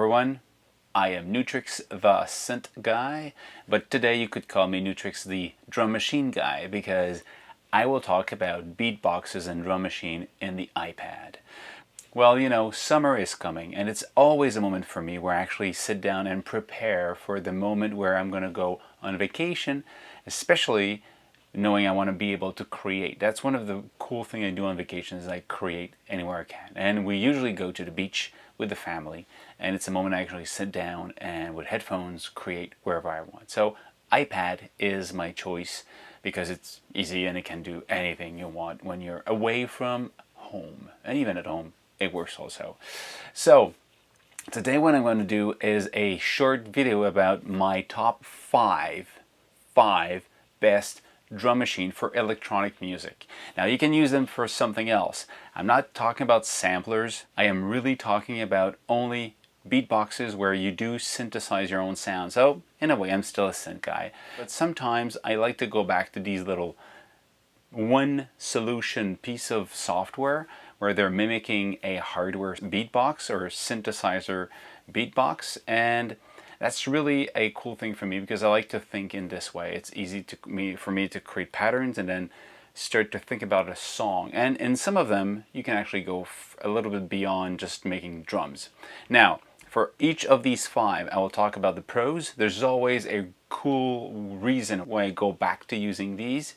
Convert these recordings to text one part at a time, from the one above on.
everyone, I am Nu-Trix, the synth guy, but today you could call me Nu-Trix, the drum machine guy, because I will talk about beatboxes and drum machine in the iPad. Well, you know, summer is coming, and it's always a moment for me where I actually sit down and prepare for the moment where I'm going to go on vacation, especially knowing I want to be able to create. That's one of the cool things I do on vacation is I create anywhere I can. And we usually go to the beach with the family, and it's a moment I actually sit down and with headphones create wherever I want. So iPad is my choice because it's easy and it can do anything you want when you're away from home. And even at home, it works also. So today what I'm going to do is a short video about my top five best drum machine for electronic music. Now you can use them for something else. I'm not talking about samplers. I am really talking about only beatboxes where you do synthesize your own sound. So in a way I'm still a synth guy, but sometimes I like to go back to these little one solution piece of software where they're mimicking a hardware beatbox or synthesizer beatbox, and that's really a cool thing for me because I like to think in this way. It's easy for me to create patterns and then start to think about a song. And in some of them, you can actually go a little bit beyond just making drums. Now, for each of these five, I will talk about the pros. There's always a cool reason why I go back to using these.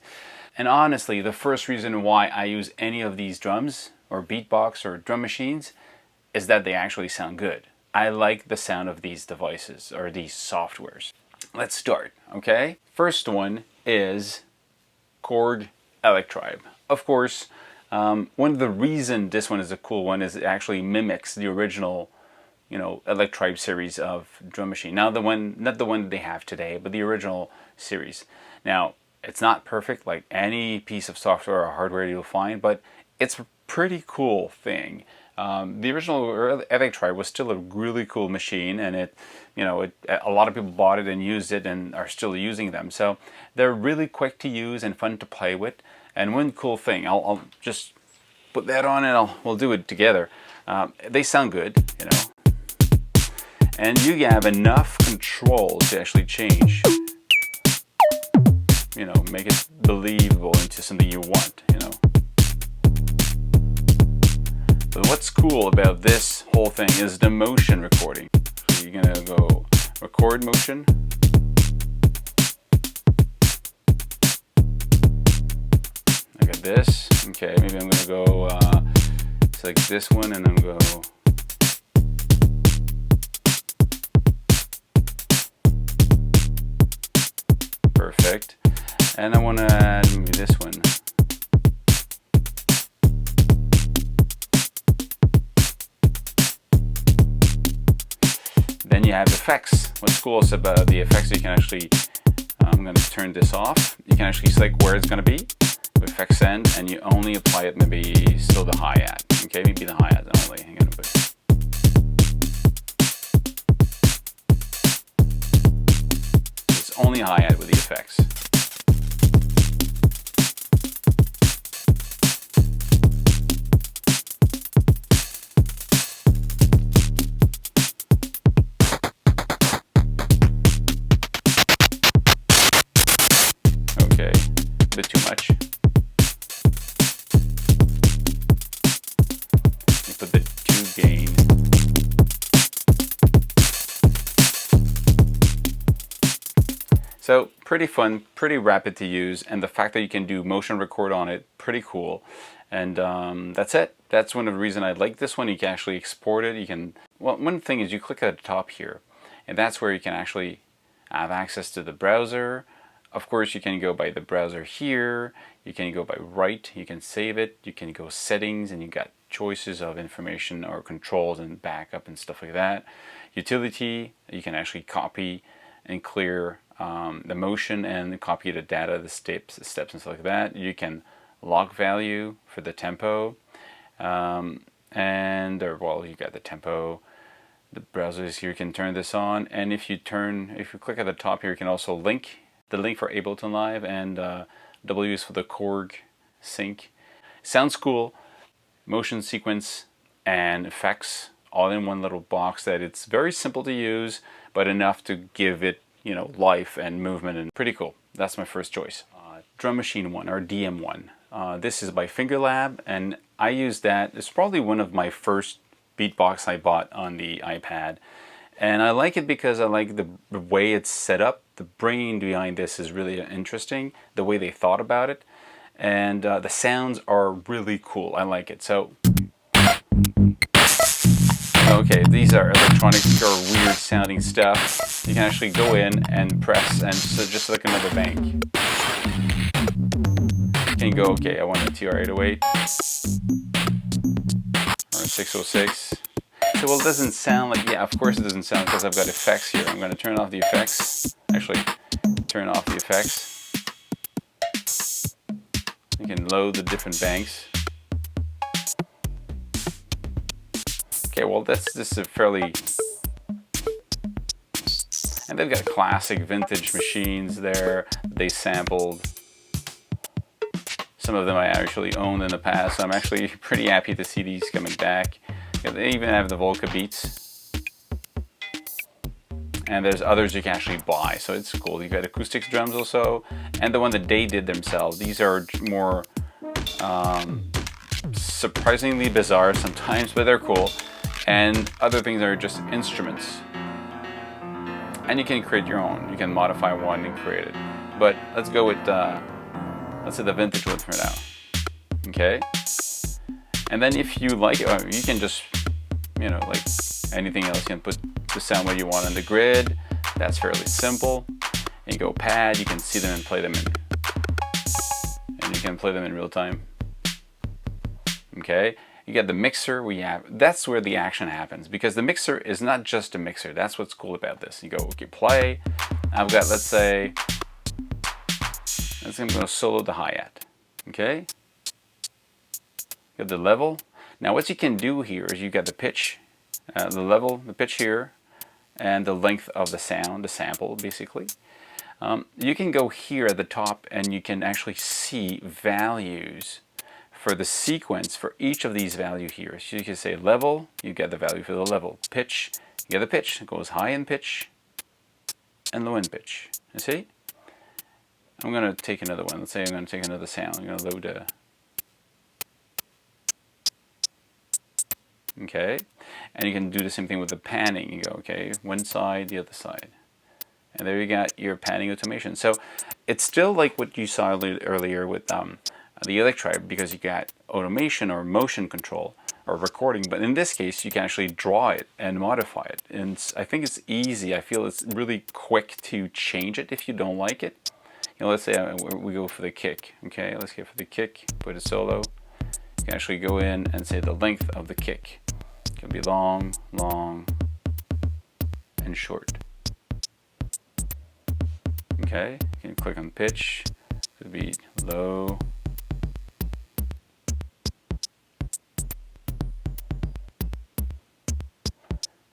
And honestly, the first reason why I use any of these drums or beatbox or drum machines is that they actually sound good. I like the sound of these devices or these softwares. Let's start, okay? First one is Korg iElectribe. Of course, one of the reasons this one is a cool one is it actually mimics the original, you know, iElectribe series of drum machine. Now the one, not the one that they have today, but the original series. Now, it's not perfect like any piece of software or hardware you'll find, but it's a pretty cool thing. The original iElectribe was still a really cool machine, and a lot of people bought it and used it and are still using them. So they're really quick to use and fun to play with. And one cool thing, I'll just put that on and we'll do it together. They sound good, you know, and you have enough control to actually change, you know, make it believable into something you want, you know. But what's cool about this whole thing is the motion recording. So you're gonna go record motion. I got this. Okay, maybe I'm gonna go select this one and then go. Perfect. And I want to add maybe this one. Then you have effects. What's cool is about the effects, you can actually, I'm going to turn this off. You can actually select where it's going to be with effects end, and you only apply it maybe still the hi-hat. Okay, maybe the hi-hat only. I'm going to put. It's only hi-hat with the effects. Okay, a bit too much. You put the 2 gain. So pretty fun, pretty rapid to use, and the fact that you can do motion record on it, pretty cool. And that's it. That's one of the reasons I like this one. You can actually export it. You can. Well, one thing is you click at the top here, and that's where you can actually have access to the browser. Of course, you can go by the browser here, you can go by write, you can save it, you can go settings, and you got choices of information or controls and backup and stuff like that. Utility, you can actually copy and clear the motion and copy the data, the steps and stuff like that. You can log value for the tempo, well, you got the tempo. The browser is here, you can turn this on, and if you click at the top here, you can also link the link for Ableton Live, and W is for the Korg sync. Sounds cool. Motion sequence and effects all in one little box that it's very simple to use, but enough to give it, you know, life and movement, and pretty cool. That's my first choice. Drum Machine 1, or DM1. This is by FingerLab, and I use that. It's probably one of my first beatbox I bought on the iPad. And I like it because I like the way it's set up. The brain behind this is really interesting, the way they thought about it. And the sounds are really cool. I like it. So, okay, these are electronic or weird sounding stuff. You can actually go in and press, and so just like another bank. You can go, okay, I want a TR-808 or a 606. So, well, it doesn't sound like, yeah, of course it doesn't sound, because I've got effects here. I'm going to turn off the effects. Actually, turn off the effects. You can load the different banks. Okay, well, this is a fairly... And they've got classic vintage machines there that they sampled. Some of them I actually owned in the past, so I'm actually pretty happy to see these coming back. They even have the Volca Beats. And there's others you can actually buy, so it's cool. You've got acoustics drums also, and the one that they did themselves. These are more surprisingly bizarre sometimes, but they're cool. And other things are just instruments. And you can create your own. You can modify one and create it. But let's go with, let's say the vintage one for now. Okay? And then if you like it, you can just, you know, like anything else, you can put the sound where you want on the grid. That's fairly simple. And you go pad, you can see them and play them in. And you can play them in real time. Okay? You get the mixer, that's where the action happens, because the mixer is not just a mixer. That's what's cool about this. You go, okay, play. I've got, let's say, I'm going to solo the hi-hat. Okay? Got the level. Now what you can do here is you got the pitch, the level, the pitch here, and the length of the sound, the sample basically. You can go here at the top and you can actually see values for the sequence for each of these values here. So you can say level, you get the value for the level. Pitch, you get the pitch. It goes high in pitch and low in pitch. You see? I'm going to take another one. Let's say I'm going to take another sound. I'm going to load a... Okay, and you can do the same thing with the panning. You go, okay, one side, the other side. And there you got your panning automation. So it's still like what you saw earlier with the iElectribe, because you got automation or motion control or recording. But in this case, you can actually draw it and modify it. And I think it's easy. I feel it's really quick to change it if you don't like it. You know, let's say we go for the kick. Okay, let's go for the kick, put a solo. You can actually go in and say the length of the kick. It can be long, long, and short. Okay, you can click on pitch. It could be low.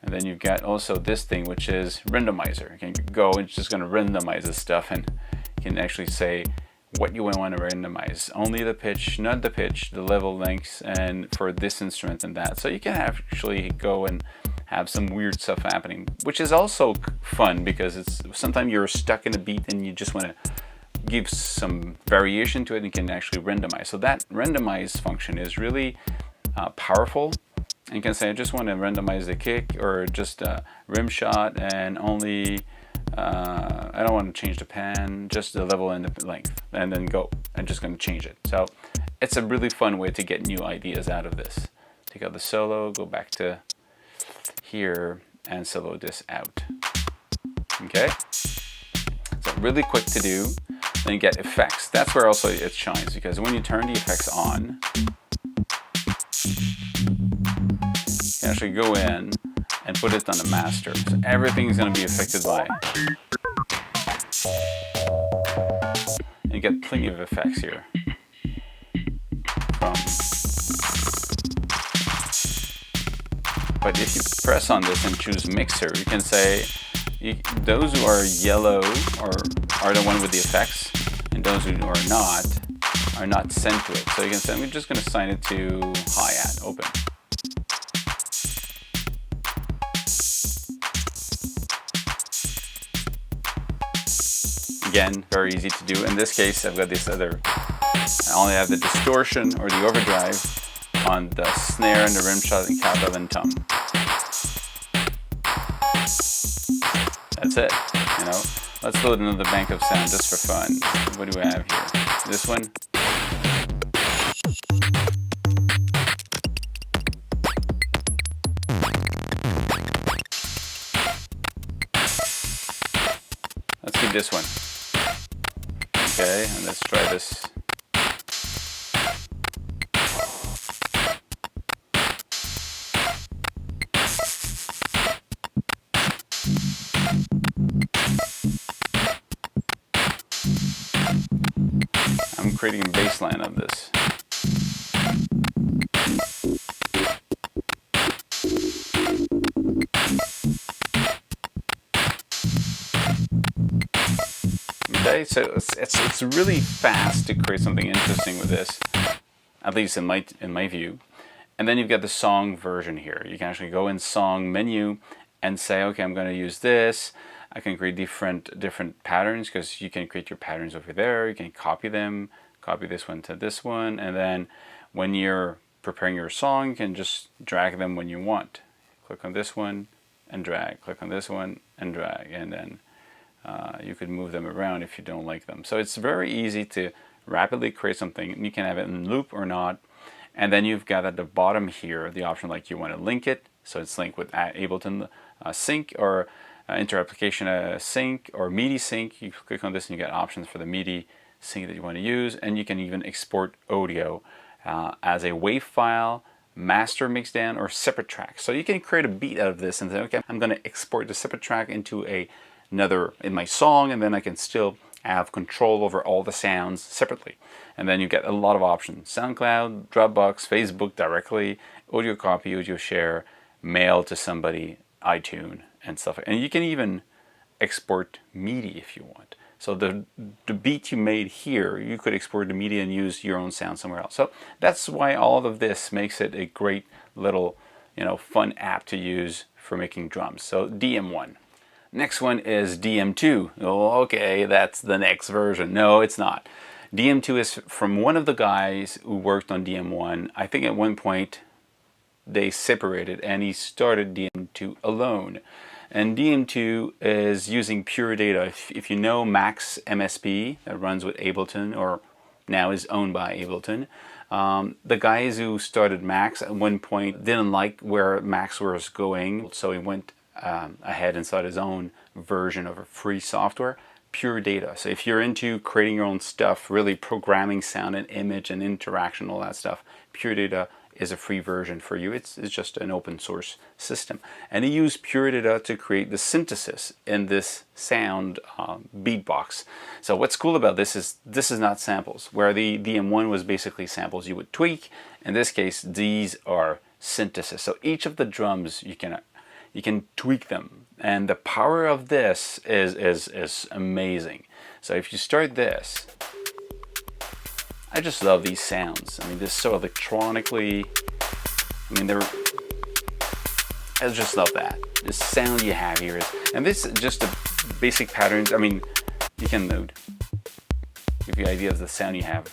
And then you've got also this thing, which is randomizer. You can go and it's just going to randomize this stuff, and you can actually say what you want to randomize. Only the pitch, not the pitch, the level lengths, and for this instrument and that. So you can actually go and have some weird stuff happening, which is also fun, because it's sometimes you're stuck in a beat and you just want to give some variation to it, and you can actually randomize. So that randomize function is really powerful. And you can say, I just want to randomize the kick, or just a rim shot, and only I don't want to change the pan, just the level and the length, and then go. I'm just going to change it. So it's a really fun way to get new ideas out of this. Take out the solo, go back to here, and solo this out. Okay? So really quick to do. Then you get effects. That's where also it shines, because when you turn the effects on, you can actually go in and put it on the master. So everything's going to be affected by. And you get plenty of effects here. But if you press on this and choose mixer, you can say those who are yellow are the one with the effects, and those who are not sent to it. So you can say, I'm just going to assign it to hi-hat, open. Again, very easy to do. In this case, I've got this other, I only have the distortion or the overdrive on the snare and the rim shot and cowbell and tom. That's it, you know. Let's load another bank of sound just for fun. What do we have here? This one. Let's keep this one. Okay, and let's try this. I'm creating a bass line of this. Okay, so it's really fast to create something interesting with this, at least in my view. And then you've got the song version here. You can actually go in song menu and say, okay, I'm going to use this. I can create different patterns, because you can create your patterns over there. You can copy them, copy this one to this one, and then when you're preparing your song, you can just drag them when you want. Click on this one and drag. Click on this one and drag, and then you could move them around if you don't like them. So it's very easy to rapidly create something. You can have it in loop or not. And then you've got at the bottom here the option like you want to link it. So it's linked with Ableton Sync or inter-application sync or MIDI sync. You click on this and you get options for the MIDI sync that you want to use. And you can even export audio as a WAV file, master mixdown, or separate track. So you can create a beat out of this and say, okay, I'm going to export the separate track into another in my song, and then I can still have control over all the sounds separately. And then you get a lot of options: SoundCloud, Dropbox, Facebook directly, audio copy, audio share, mail to somebody, iTunes, and stuff. And you can even export MIDI if you want. So the beat you made here, you could export the MIDI and use your own sound somewhere else. So that's why all of this makes it a great little, fun app to use for making drums. So DM1. Next one is DM2. Oh, okay, that's the next version. No, it's not. DM2 is from one of the guys who worked on DM1. I think at one point they separated and he started DM2 alone. And DM2 is using pure data. If you know Max MSP, that runs with Ableton, or now is owned by Ableton, the guys who started Max at one point didn't like where Max was going, so he went ahead and started his own version of a free software, Pure Data. So if you're into creating your own stuff, really programming sound and image and interaction, all that stuff, Pure Data is a free version for you. It's just an open source system. And he used Pure Data to create the synthesis in this sound beatbox. So what's cool about this is not samples. Where the DM1 was basically samples you would tweak, in this case these are synthesis. So each of the drums you can tweak them, and the power of this is amazing. So if you start this, I just love these sounds. I mean, this is so electronically, I just love that. The sound you have here is, and this is just the basic patterns. I mean, you can load, give you an idea of the sound you have.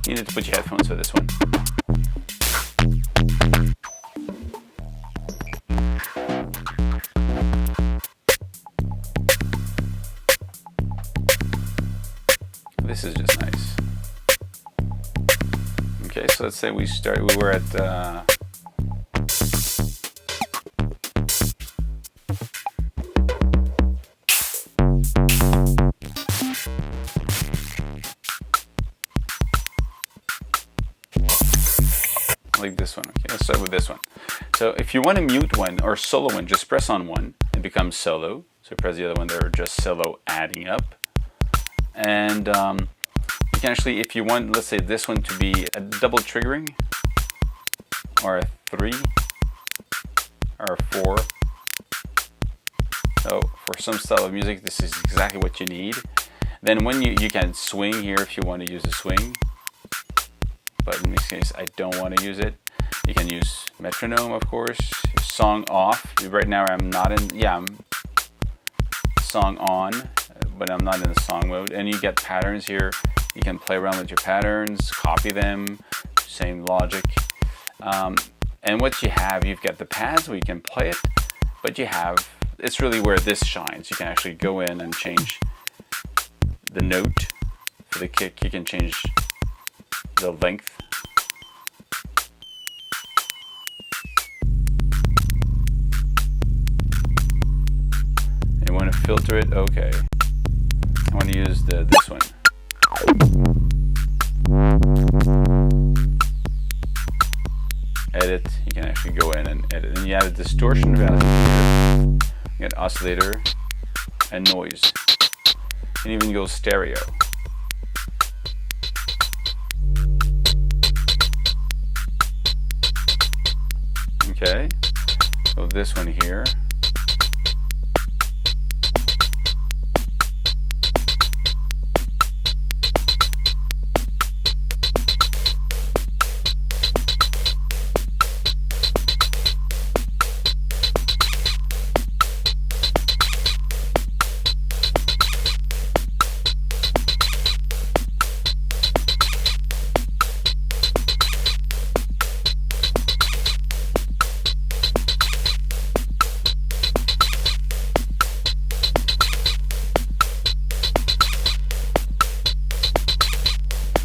You need to put your headphones for this one. This is just nice. Okay, so let's say we were at like this one. Okay, let's start with this one. So if you want to mute one or solo one, just press on one, it becomes solo. So press the other one, they're just solo adding up. And you can actually, if you want, let's say this one to be a double triggering, or a 3, or a 4. So for some style of music, this is exactly what you need. Then when you can swing here if you want to use a swing. but in this case I don't want to use it. You can use metronome, of course. Song off. Right now I'm not in, yeah, I'm song on, but I'm not in the song mode. And you get patterns here. You can play around with your patterns, copy them, same logic. And what you have, you've got the pads where you can play it, but you have, it's really where this shines. You can actually go in and change the note. For the kick, you can change the length. You want to filter it? Okay. I want to use this one. Edit. You can actually go in and edit. And you have a distortion value here. You got oscillator and noise. You can even go stereo. Okay. So this one here.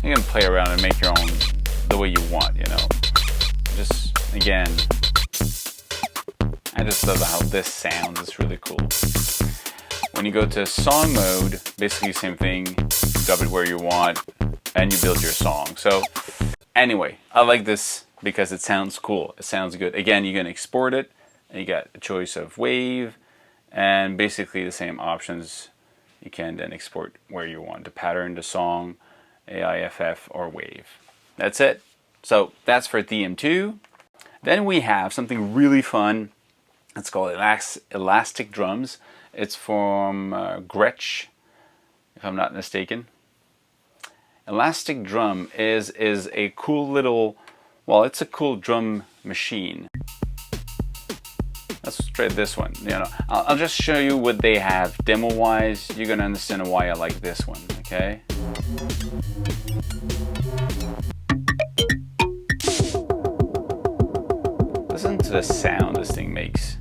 You can play around and make your own the way you want, you know. Just, again, I just love how this sounds. It's really cool. When you go to song mode, basically same thing. Dub it where you want, and you build your song. So, anyway, I like this because it sounds cool. It sounds good. Again, you can export it, and you got a choice of wave, and basically the same options. You can then export where you want, the pattern, the song, AIFF, or wave. That's it. So that's for DM2. Then we have something really fun. It's called Elastic Drums. It's from Greschke, if I'm not mistaken. Elastic Drum is a cool little, well, it's a cool drum machine. Let's try this one. You know, I'll just show you what they have demo-wise. You're gonna understand why I like this one. Okay. Listen to the sound this thing makes.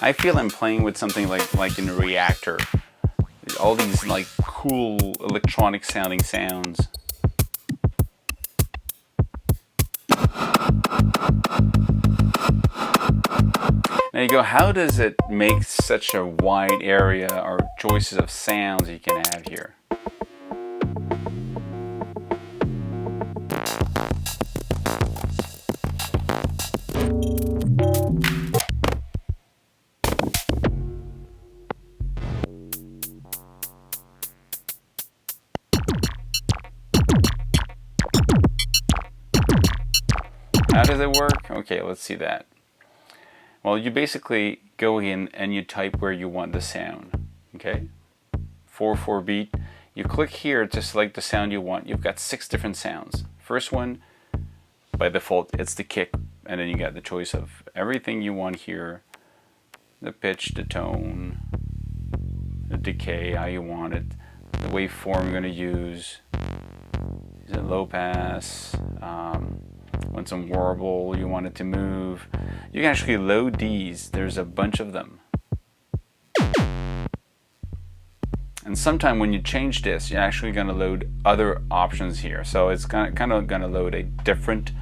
I feel I'm playing with something like in a reactor. All these like cool electronic sounding sounds. Now you go, how does it make such a wide area or choices of sounds you can have here? How does it work? Okay, let's see that. Well, you basically go in and you type where you want the sound. Okay? 4/4 beat. You click here to select the sound you want. You've got 6 different sounds. First one, by default, it's the kick. And then you got the choice of everything you want here. The pitch, the tone, the decay, how you want it. The waveform you're going to use. Is it low pass? When some warble, you want it to move. You can actually load these. There's a bunch of them. And sometime when you change this, you're actually going to load other options here. So it's kind of going to load a different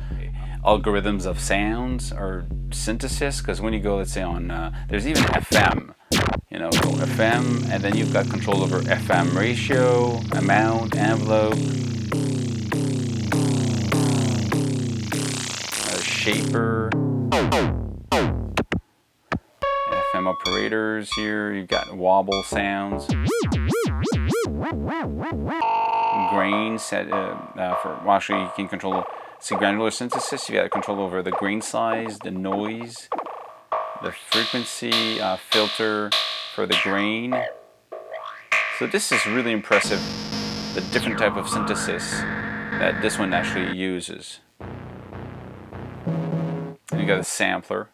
algorithms of sounds or synthesis. Because when you go, let's say on, there's even FM. You know, FM, and then you've got control over FM ratio, amount, envelope. Shaper, FM operators here, you've got wobble sounds, grain set well, actually you can control granular synthesis. You got control over the grain size, the noise, the frequency, filter for the grain. So this is really impressive, the different type of synthesis that this one actually uses. And you got a sampler,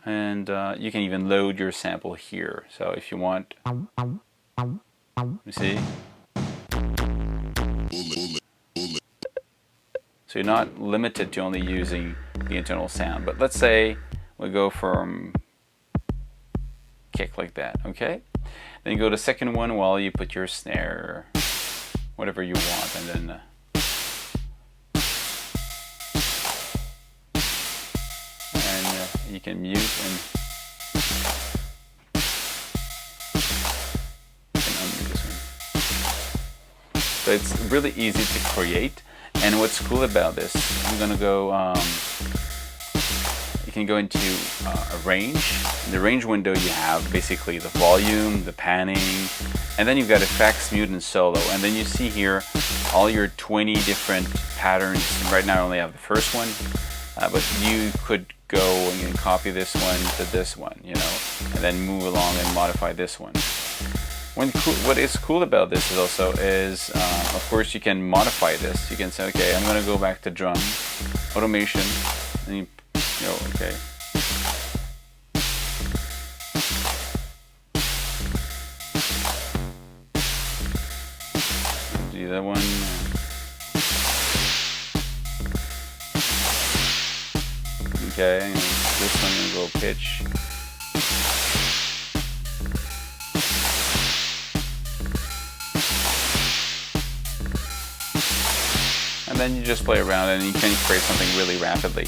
and you can even load your sample here. So if you want, you see? So you're not limited to only using the internal sound. But let's say we go from kick like that, okay? Then you go to the second one while you put your snare, whatever you want, and then you can mute and unmute this one. So it's really easy to create. And what's cool about this, I'm gonna go, you can go into a range. In the range window you have basically the volume, the panning, and then you've got effects, mute, and solo. And then you see here all your 20 different patterns. Right now I only have the first one, but you could go and copy this one to this one, you know, and then move along and modify this one. What is cool about this is also of course you can modify this. You can say, okay, I'm gonna go back to drum, automation, and you go, okay. Do that one. Okay, and this one I'm gonna go pitch. And then you just play around and you can create something really rapidly.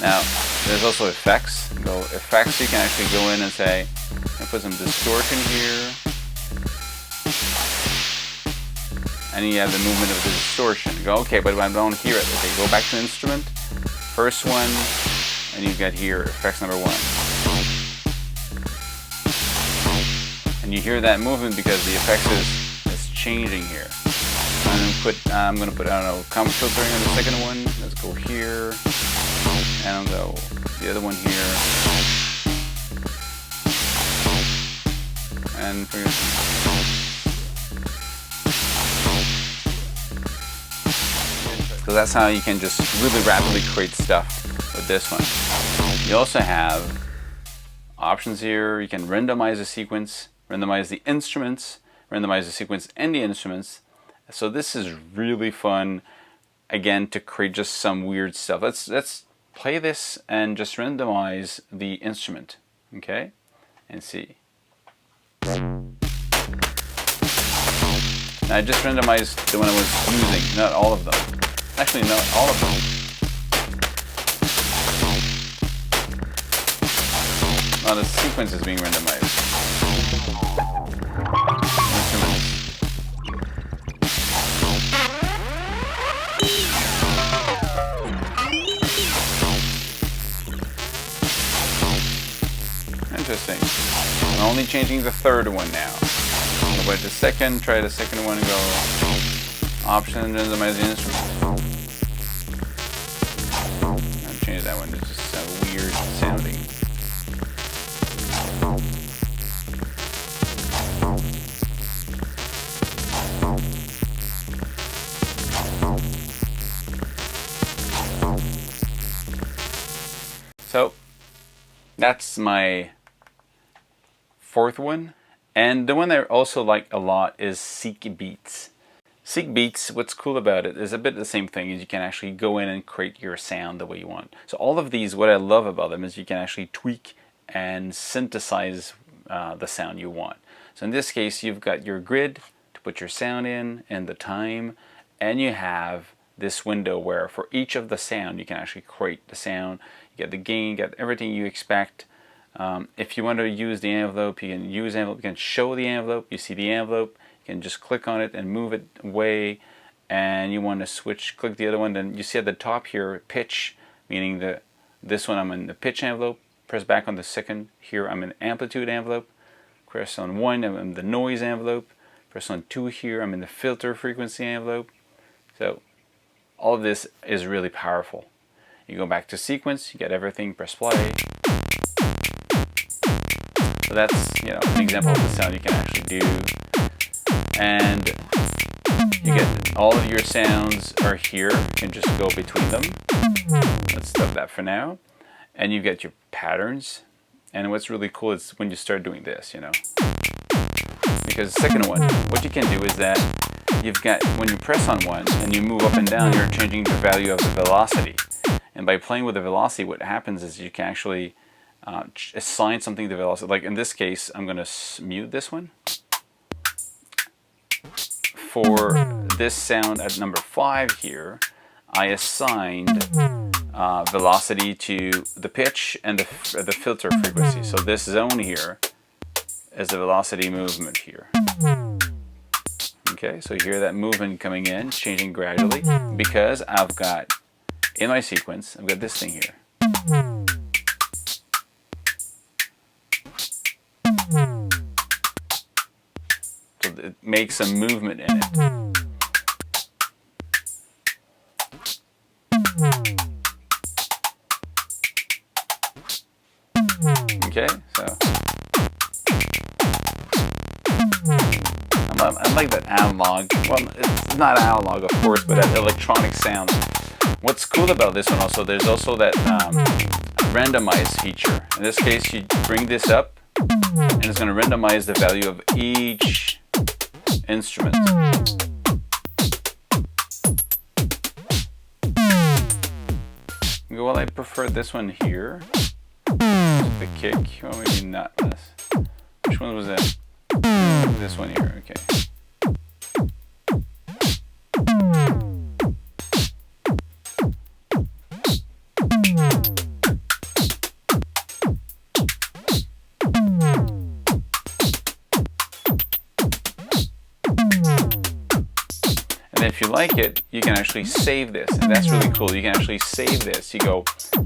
Now, there's also effects. Effects, you can actually go in and say, I put some distortion here. And you have the movement of the distortion. You go, okay, but I don't hear it. Okay, go back to the instrument. First one, and you've got here, effects number 1. And you hear that movement because the effects is changing here. I'm gonna put, I don't know, comp filtering on the second one. Let's go here, and I'll go the other one here, and so that's how you can just really rapidly create stuff with this one. You also have options here. You can randomize the sequence, randomize the instruments, randomize the sequence and the instruments. So this is really fun, again, to create just some weird stuff. Let's play this and just randomize the instrument, okay, and see. Now I just randomized the one I was using, not all of them. Actually, not all of them. Now the sequence is being randomized. Instruments. Interesting. I'm only changing the third one now. But the second, try the second one and go option, randomize the instrument. I'll change that one. It's just weird sounding. So that's my fourth one. And the one I also like a lot is SeekBeats. SeekBeats, what's cool about it is a bit the same thing, is you can actually go in and create your sound the way you want. So all of these, what I love about them is you can actually tweak and synthesize the sound you want. So in this case, you've got your grid to put your sound in and the time, and you have this window where for each of the sound you can actually create the sound. You get the gain, you get everything you expect. If you want to use the envelope, you can use envelope. You can show the envelope. You see the envelope. You can just click on it and move it away. And you want to switch, click the other one. Then you see at the top here, pitch, meaning this one I'm in the pitch envelope. Press back on the second. Here I'm in amplitude envelope. Press on one, I'm in the noise envelope. Press on 2 here, I'm in the filter frequency envelope. So all of this is really powerful. You go back to sequence, you get everything, press play. So that's, an example of the sound you can actually do. And you get all of your sounds are here. You can just go between them. Let's stop that for now. And you get your patterns. And what's really cool is when you start doing this, Because the second one, what you can do is that you've got, when you press on one and you move up and down, you're changing the value of the velocity. And by playing with the velocity, what happens is you can actually assign something to velocity. Like in this case, I'm going to mute this one. For this sound at number 5 here, I assigned velocity to the pitch and the filter frequency. So this zone here is the velocity movement here. Okay, so you hear that movement coming in, changing gradually, because I've got, in my sequence, I've got this thing here. So it makes some movement in it. Okay, so I like that analog. Well, it's not analog, of course, but that electronic sound. What's cool about this one also, there's also that randomize feature. In this case, you bring this up, and it's going to randomize the value of each instrument. Well, I prefer this one here. The kick. Well, maybe not this. Which one was that? This one here. Okay. And if you like it, you can actually save this, and that's really cool. You can actually save this. You go,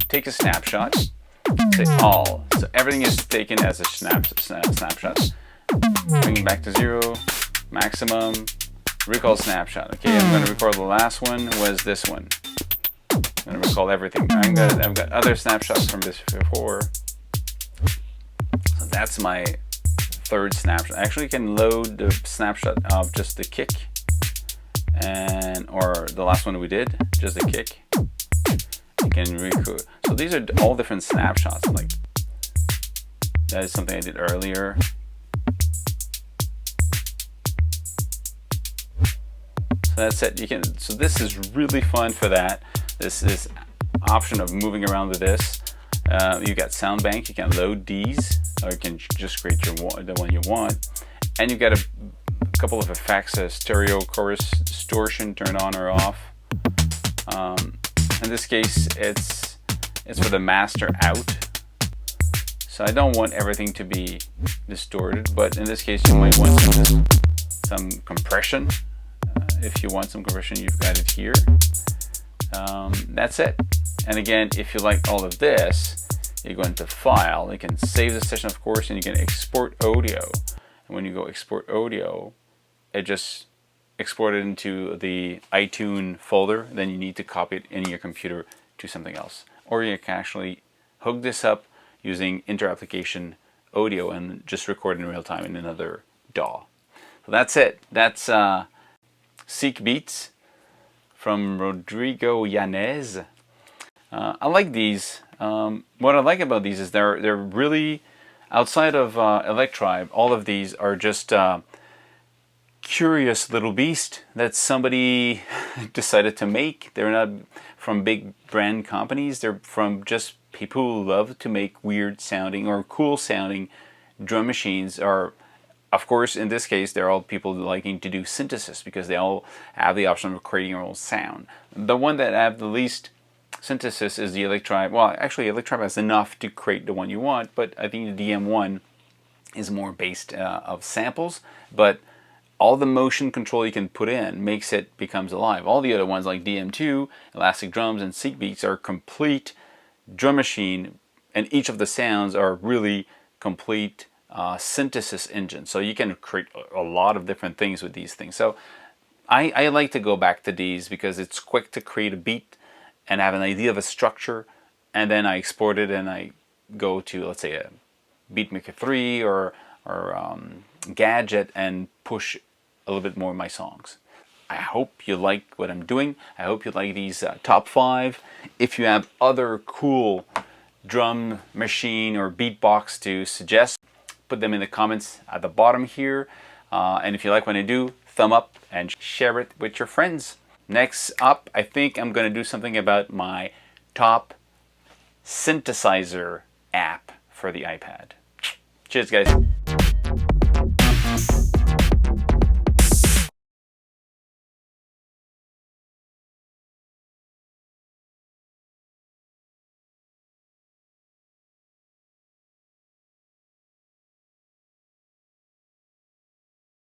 take a snapshot, say all. So everything is taken as a snapshot. Bring it back to 0, maximum, recall snapshot. Okay, I'm going to record the last one was this one. I'm going to recall everything. I've got other snapshots from this before. So that's my third snapshot. Actually, you can load the snapshot of just the kick, or the last one we did, just the kick. You can record. So these are all different snapshots. Like that is something I did earlier. So that's it. You can. So this is really fun for that. This option of moving around with this. You got sound bank. You can load these, or you can just create the one you want. And you got a couple of effects: stereo, chorus, distortion, turn on or off. In this case, it's for the master out. So I don't want everything to be distorted, but in this case, you might want some compression. If you want some compression, you've got it here. That's it. And again, if you like all of this, you go into File. You can save the session, of course, and you can export audio. And when you go export audio, it just exported into the iTunes folder. Then you need to copy it in your computer to something else, or you can actually hook this up using inter-application audio and just record in real time in another DAW. So that's it. That's SeekBeats from Rodrigo Yanez. I like these. What I like about these is they're really, outside of iElectribe, all of these are just curious little beast that somebody decided to make. They're not from big brand companies. They're from just people who love to make weird sounding or cool sounding drum machines. Or, of course, in this case, they're all people liking to do synthesis because they all have the option of creating their own sound. The one that have the least synthesis is the iElectribe. Well, actually, iElectribe has enough to create the one you want, but I think the DM1 is more based of samples. But all the motion control you can put in makes it becomes alive. All the other ones like DM2, Elastic Drums, and SeekBeats are complete drum machine, and each of the sounds are really complete synthesis engine. So you can create a lot of different things with these things. So I like to go back to these because it's quick to create a beat and have an idea of a structure, and then I export it and I go to, let's say, a Beatmaker 3 or Gadget and push a little bit more of my songs. I hope you like what I'm doing. I hope you like these top 5. If you have other cool drum machine or beatbox to suggest, put them in the comments at the bottom here. And if you like what I do, thumb up and share it with your friends. Next up, I think I'm going to do something about my top synthesizer app for the iPad. Cheers, guys.